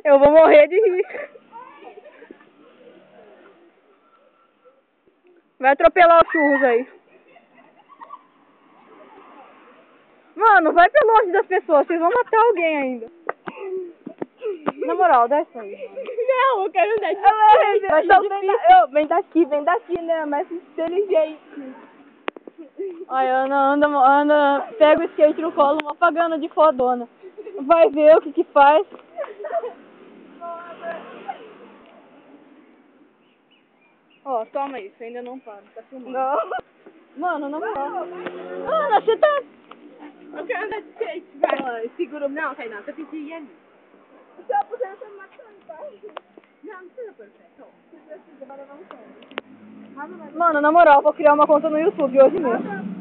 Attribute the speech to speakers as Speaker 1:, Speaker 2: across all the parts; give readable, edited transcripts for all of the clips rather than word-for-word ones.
Speaker 1: Eu vou morrer de rir. Vai atropelar os churros aí. Mano, vai pra longe das pessoas, vocês vão matar alguém ainda. Na moral, desce aí.
Speaker 2: Não, eu quero andar de vem daqui, né? Mais inteligente.
Speaker 1: Olha, anda, pega o skate no colo, uma pagana de fodona. Vai ver o que faz. Ó, toma isso, ainda não para, tá filmando.
Speaker 2: Não.
Speaker 1: Mano, na moral. Mano, você tá...
Speaker 2: Eu quero andar de skate, vai. Segura. Não, Tainá, você tem que ir ali. Se eu puder, eu tô me matando, tá? Não, não precisa perfeito. Se precisa, agora não quero.
Speaker 1: Mano, na moral, vou criar uma conta no YouTube hoje mesmo.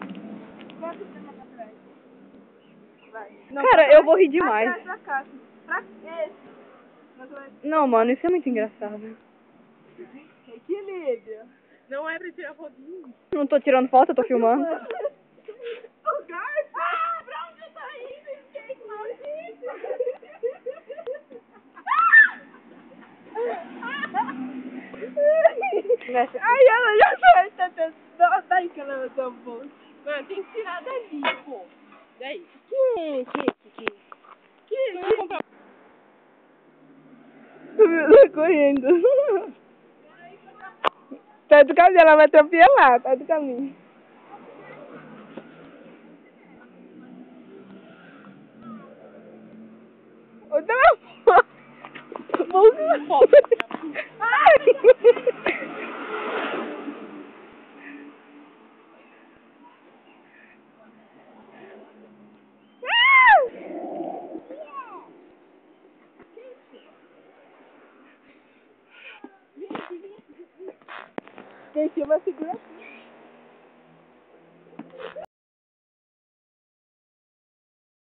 Speaker 2: Não,
Speaker 1: Cara, eu vou rir demais.
Speaker 2: Pra cá. Pra esse.
Speaker 1: Não, mano, isso é muito engraçado.
Speaker 2: Equilíbrio. Não é pra tirar foto de mim.
Speaker 1: Não tô tirando foto, eu tô filmando.
Speaker 2: O garfo! Ah, pra onde eu tô indo? Skate maldito! Ai, ela já foi, tá tendo. Daí que ela tá bom. Mano, tem que tirar dali, pô. Daí. Que? Vamos comprar.
Speaker 1: Tá correndo. Tá do caminho, ela vai atropelar, tá do caminho. Ô, não!
Speaker 2: Quem chama segura aqui.